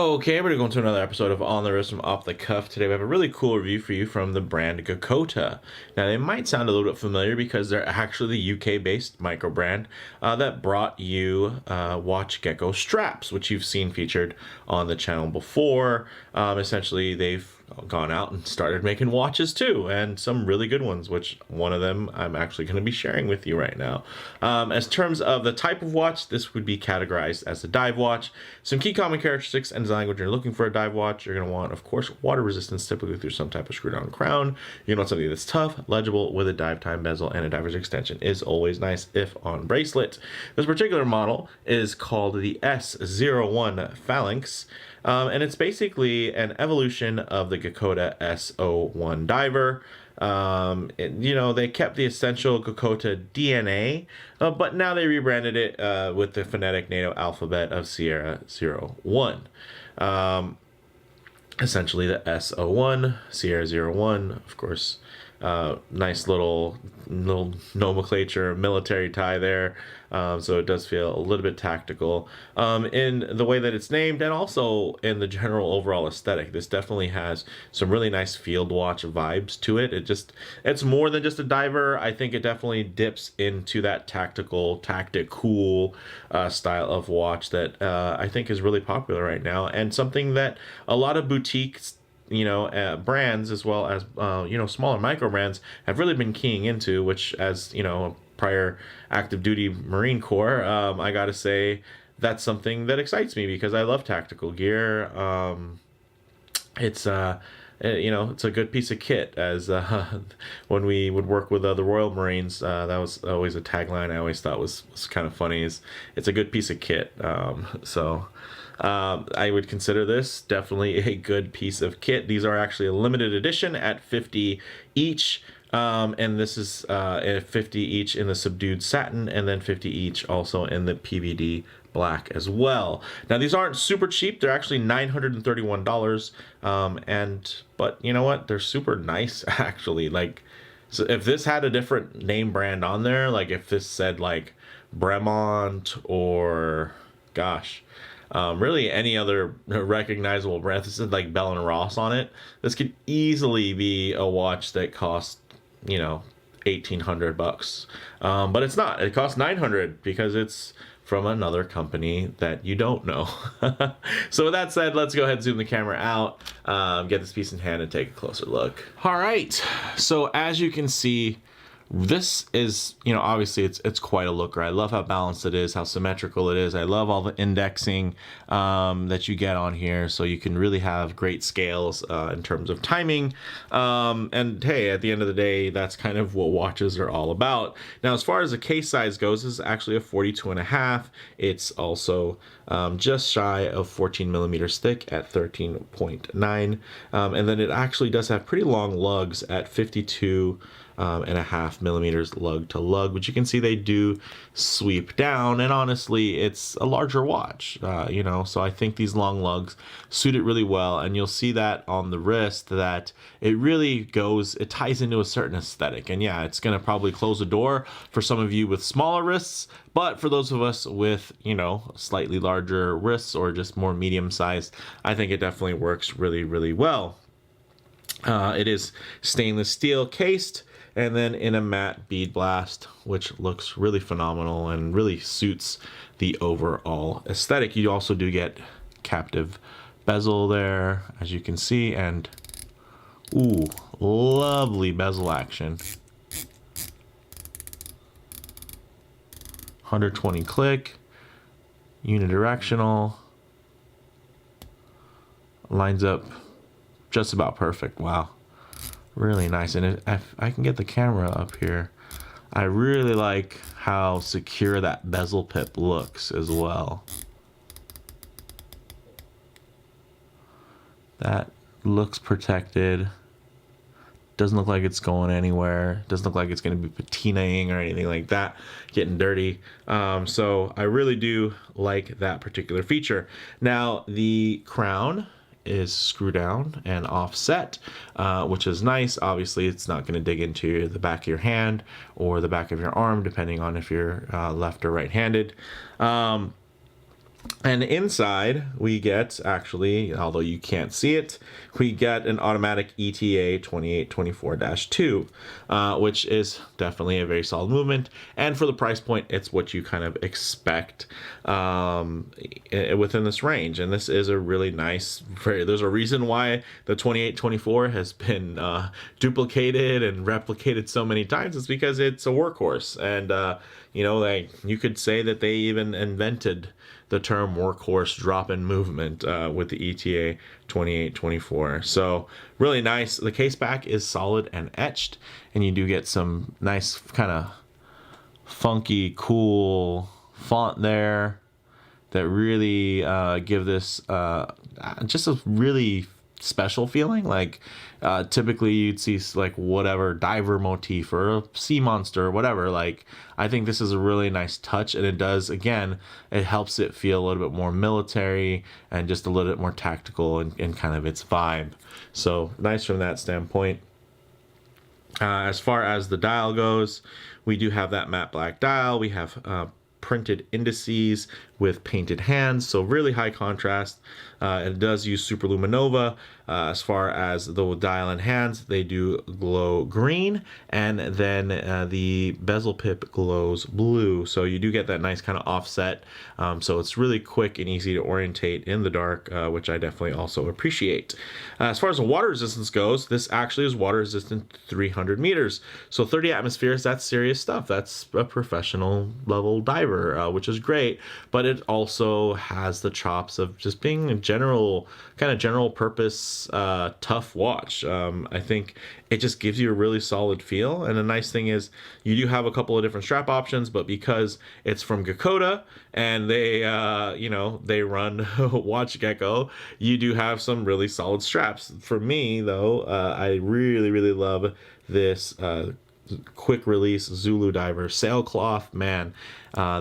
Okay, we're going to another episode of On the Wrist from Off the Cuff. Today we have a really cool review for you from the brand Geckota. Now they might sound a little bit familiar because they're actually the UK-based micro brand that brought you WatchGecko straps, which you've seen featured on the channel before. Essentially, they've gone out and started making watches too, and some really good ones, which one of them I'm actually going to be sharing with you right now. As terms of the type of watch, this would be categorized as a dive watch. Some key common characteristics and design when you're looking for a dive watch: you're going to want, of course, water resistance, typically through some type of screw down crown. You're going to want something that's tough, legible, with a dive time bezel, and a diver's extension is always nice if on bracelet. This particular model is called the S-01 Phalanx. And it's basically an evolution of the Geckota S-01 Diver. They kept the essential Geckota DNA, but now they rebranded it with the phonetic NATO alphabet of Sierra 01. Essentially the S-01, Sierra 01, of course. Nice little nomenclature, military tie there. So it does feel a little bit tactical in the way that it's named, and also in the general overall aesthetic. This definitely has some really nice field watch vibes to it. It's more than just a diver. I think it definitely dips into that tactical style of watch that I think is really popular right now, and something that a lot of boutiques, brands, as well as smaller micro brands, have really been keying into, which, as prior active duty Marine Corps, I gotta say that's something that excites me because I love tactical gear. It's a good piece of kit. As when we would work with the Royal Marines, that was always a tagline I always thought was kind of funny, is it's a good piece of kit. I would consider this definitely a good piece of kit. These are actually a limited edition at 50 each. And this is 50 each in the subdued satin, and then 50 each also in the PVD black as well. Now these aren't super cheap. They're actually $931. But you know what? They're super nice actually. So if this had a different name brand on there, like if this said like Bremont or really any other recognizable brand, this is like Bell and Ross on it, this could easily be a watch that costs $1,800. But it's not. It costs $900 because it's from another company that you don't know. So with that said, let's go ahead and zoom the camera out, get this piece in hand, and take a closer look. All right, so as you can see, this is, obviously it's quite a looker. I love how balanced it is, how symmetrical it is. I love all the indexing that you get on here, so you can really have great scales in terms of timing. And hey, at the end of the day, that's kind of what watches are all about. Now, as far as the case size goes, this is actually a 42.5. It's also just shy of 14 millimeters thick at 13.9. And then it actually does have pretty long lugs at 52.5 millimeters lug to lug, which you can see they do sweep down, and honestly it's a larger watch, so I think these long lugs suit it really well, and you'll see that on the wrist that it ties into a certain aesthetic. And yeah, it's going to probably close the door for some of you with smaller wrists, but for those of us with slightly larger wrists or just more medium sized, I think it definitely works really, really well. It is stainless steel cased, and then in a matte bead blast, which looks really phenomenal and really suits the overall aesthetic. You also do get captive bezel there, as you can see, and ooh, lovely bezel action. 120 click, unidirectional, lines up just about perfect. Wow. Really nice. And if I can get the camera up here, I really like how secure that bezel pip looks as well. That looks protected. Doesn't look like it's going anywhere. Doesn't look like it's going to be patinaing or anything like that, getting dirty. So I really do like that particular feature. Now, the crown is screw down and offset, which is nice. Obviously, it's not going to dig into the back of your hand or the back of your arm, depending on if you're left or right-handed. And inside we get, actually, although you can't see it, we get an automatic ETA 2824-2, which is definitely a very solid movement. And for the price point, it's what you kind of expect within this range. And this is a really nice, there's a reason why the 2824 has been duplicated and replicated so many times. It's because it's a workhorse. And, you know, like you could say that they even invented the term workhorse drop-in movement with the ETA 2824. So really nice. The case back is solid and etched, and you do get some nice kind of funky, cool font there that really give this just a really special feeling. Like typically you'd see like whatever diver motif or a sea monster or whatever. Like I think this is a really nice touch, and it does, again, it helps it feel a little bit more military and just a little bit more tactical in kind of its vibe. So nice from that standpoint. As far as the dial goes, we do have that matte black dial. We have printed indices with painted hands, so really high contrast. It does use superluminova. As far as the dial and hands, they do glow green, and then the bezel pip glows blue, so you do get that nice kind of offset. So it's really quick and easy to orientate in the dark, which I definitely also appreciate. As far as the water resistance goes, this actually is water resistant 300 meters, so 30 atmospheres. That's serious stuff. That's a professional level diver, which is great, but it also has the chops of just being a general purpose tough watch. I think it just gives you a really solid feel, and the nice thing is you do have a couple of different strap options, but because it's from Geckota and they they run WatchGecko, you do have some really solid straps. For me though, I really love this quick release Zulu Diver sailcloth. Man,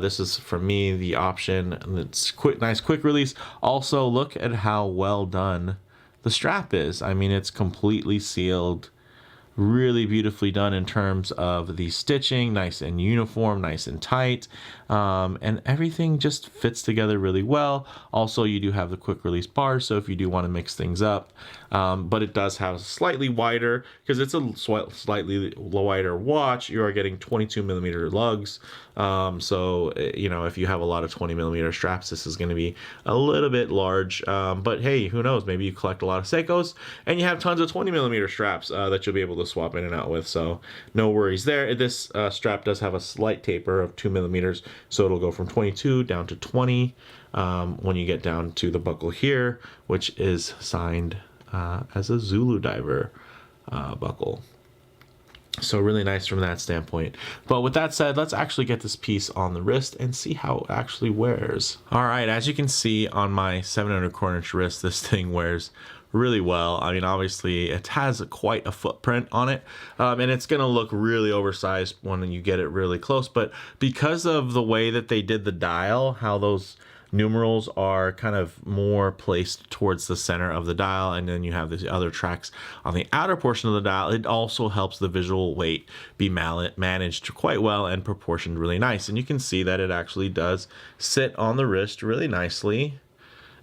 this is for me the option. It's nice quick release. Also, look at how well done the strap is. I mean, it's completely sealed, really beautifully done in terms of the stitching, nice and uniform, nice and tight, and everything just fits together really well. Also, you do have the quick release bars, so if you do want to mix things up, but it does have slightly wider, because it's a slightly wider watch, you are getting 22 millimeter lugs. So if you have a lot of 20 millimeter straps, this is going to be a little bit large, but hey, who knows, maybe you collect a lot of Seikos and you have tons of 20 millimeter straps that you'll be able to swap in and out with, so no worries there. This strap does have a slight taper of 2 millimeters, so it'll go from 22 down to 20 when you get down to the buckle here, which is signed as a Zulu Diver buckle. So really nice from that standpoint. But with that said, let's actually get this piece on the wrist and see how it actually wears. All right, as you can see on my 7¼ inch wrist, this thing wears really well. I mean, obviously it has quite a footprint on it, and it's gonna look really oversized when you get it really close, but because of the way that they did the dial, how those numerals are kind of more placed towards the center of the dial, and then you have these other tracks on the outer portion of the dial, it also helps the visual weight be managed quite well and proportioned really nice. And you can see that it actually does sit on the wrist really nicely.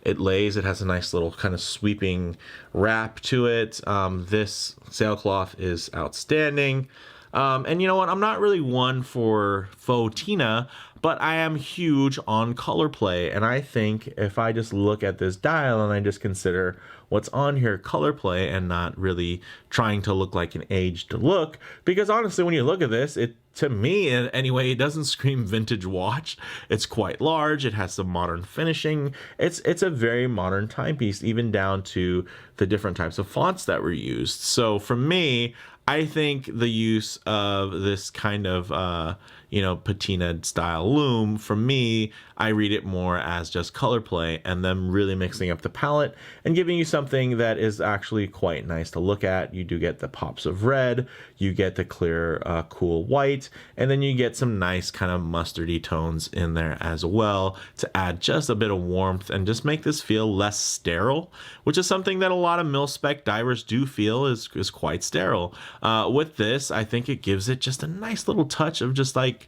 It lays, it has a nice little kind of sweeping wrap to it. This sailcloth is outstanding. And you know what, I'm not really one for faux Tina, but I am huge on color play, and I think if I just look at this dial and I just consider what's on here, color play, and not really trying to look like an aged look, because honestly, when you look at this, to me anyway, it doesn't scream vintage watch. It's quite large, it has some modern finishing, it's a very modern timepiece, even down to the different types of fonts that were used. So for me, I think the use of this kind of patina style loom, for me, I read it more as just color play and them really mixing up the palette and giving you something that is actually quite nice to look at. You do get the pops of red, you get the clear, cool white, and then you get some nice kind of mustardy tones in there as well to add just a bit of warmth and just make this feel less sterile, which is something that a lot of Mil-Spec divers do feel is quite sterile. With this, I think it gives it just a nice little touch of just like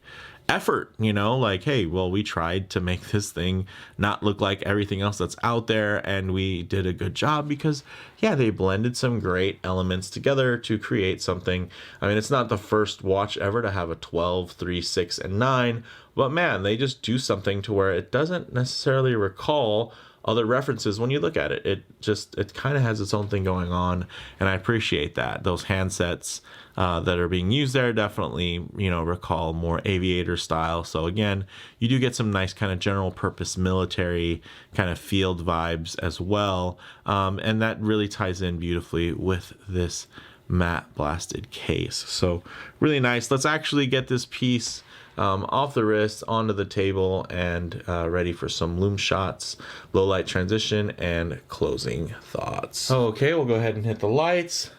effort, you know, like, hey, well, we tried to make this thing not look like everything else that's out there, and we did a good job because, yeah, they blended some great elements together to create something. I mean, it's not the first watch ever to have a 12, 3, 6, and 9, but man, they just do something to where it doesn't necessarily recall other references when you look at it. It kind of has its own thing going on, and I appreciate that. Those handsets that are being used there definitely, you know, recall more aviator style. So again, you do get some nice kind of general purpose military kind of field vibes as well, and that really ties in beautifully with this matte blasted case. So really nice. Let's actually get this piece off the wrist onto the table and ready for some loom shots, low light transition, and closing thoughts. Okay, we'll go ahead and hit the lights.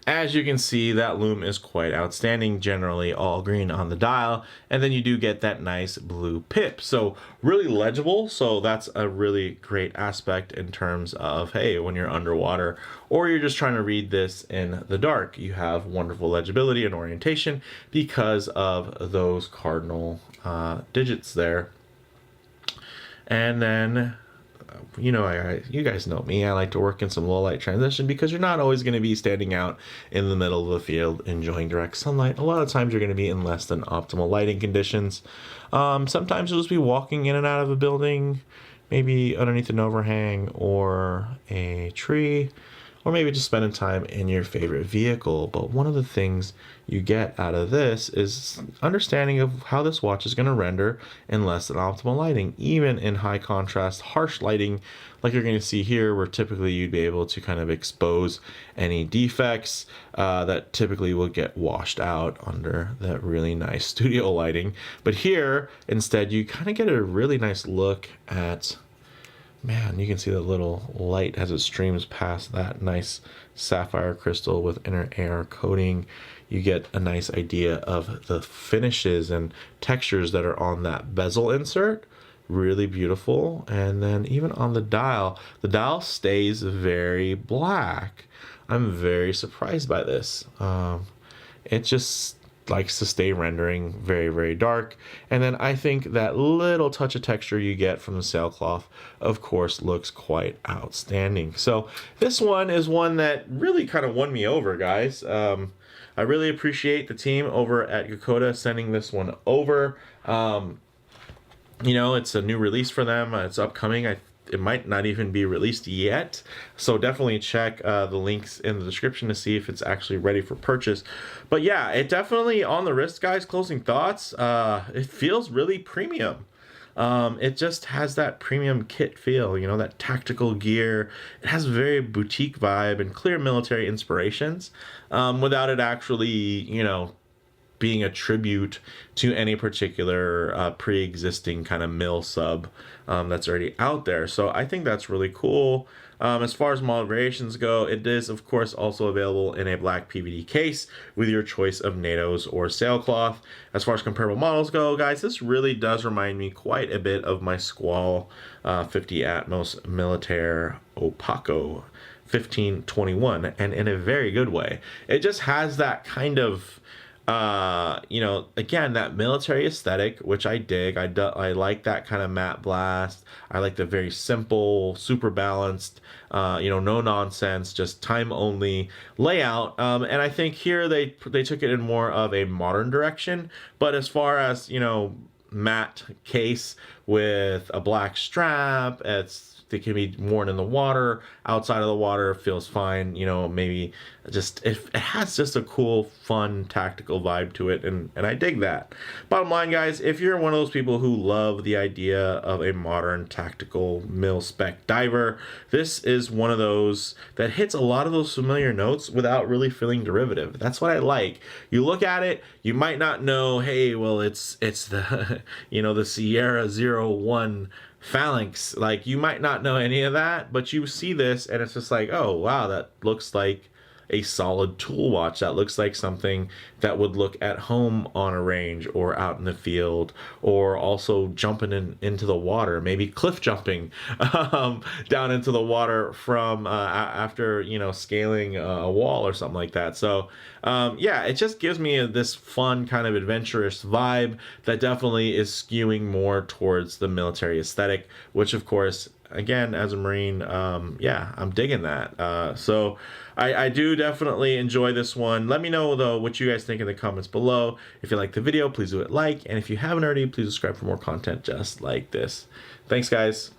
As you can see, that loom is quite outstanding, generally all green on the dial, and then you do get that nice blue pip. So really legible, so that's a really great aspect in terms of, hey, when you're underwater or you're just trying to read this in the dark, you have wonderful legibility and orientation because of those cardinal digits there. And then, you know, you guys know me. I like to work in some low light transition because you're not always going to be standing out in the middle of the field enjoying direct sunlight. A lot of times you're going to be in less than optimal lighting conditions. Sometimes you'll just be walking in and out of a building, maybe underneath an overhang or a tree, or maybe just spending time in your favorite vehicle. But one of the things you get out of this is understanding of how this watch is going to render in less than optimal lighting, even in high contrast, harsh lighting, like you're going to see here, where typically you'd be able to kind of expose any defects that typically will get washed out under that really nice studio lighting. But here, instead, you kind of get a really nice look at, man, you can see the little light as it streams past that nice sapphire crystal with inner AR coating. You get a nice idea of the finishes and textures that are on that bezel insert. Really beautiful. And then even on the dial stays very black. I'm very surprised by this. It just likes to stay rendering very, very dark. And then I think that little touch of texture you get from the sailcloth, of course, looks quite outstanding. So this one is one that really kind of won me over, guys. I really appreciate the team over at Geckota sending this one over. You know, it's a new release for them. It's upcoming. It might not even be released yet, so definitely check the links in the description to see if it's actually ready for purchase. But yeah, it definitely on the wrist, guys. Closing thoughts, it feels really premium. It just has that premium kit feel, you know, that tactical gear. It has a very boutique vibe and clear military inspirations, without it actually, you know, being a tribute to any particular pre-existing kind of mill sub that's already out there. So I think that's really cool. As far as model variations go, it is of course also available in a black PVD case with your choice of NATO's or sailcloth. As far as comparable models go, guys, this really does remind me quite a bit of my Squall 50 Atmos Militaire Opaco 1521, and in a very good way. It just has that kind of you know, again, that military aesthetic, which I dig. I like that kind of matte blast. I like the very simple, super balanced, you know, no nonsense, just time only layout. And I think here they took it in more of a modern direction. But as far as, you know, matte case with a black strap, they can be worn in the water, outside of the water, feels fine. You know, maybe just, it has just a cool, fun, tactical vibe to it, and I dig that. Bottom line, guys, if you're one of those people who love the idea of a modern, tactical Mil-Spec Diver, this is one of those that hits a lot of those familiar notes without really feeling derivative. That's what I like. You look at it, you might not know, hey, well, it's the, you know, the Sierra 01 Phalanx. Like, you might not know any of that, but you see this and it's just like, oh wow, that looks like a solid tool watch that looks like something that would look at home on a range or out in the field, or also jumping into the water, maybe cliff jumping down into the water from after, you know, scaling a wall or something like that. So yeah, it just gives me this fun kind of adventurous vibe that definitely is skewing more towards the military aesthetic, which of course, again, as a Marine, yeah, I'm digging that. So I do definitely enjoy this one. Let me know, though, what you guys think in the comments below. If you like the video, please do it like. And if you haven't already, please subscribe for more content just like this. Thanks, guys.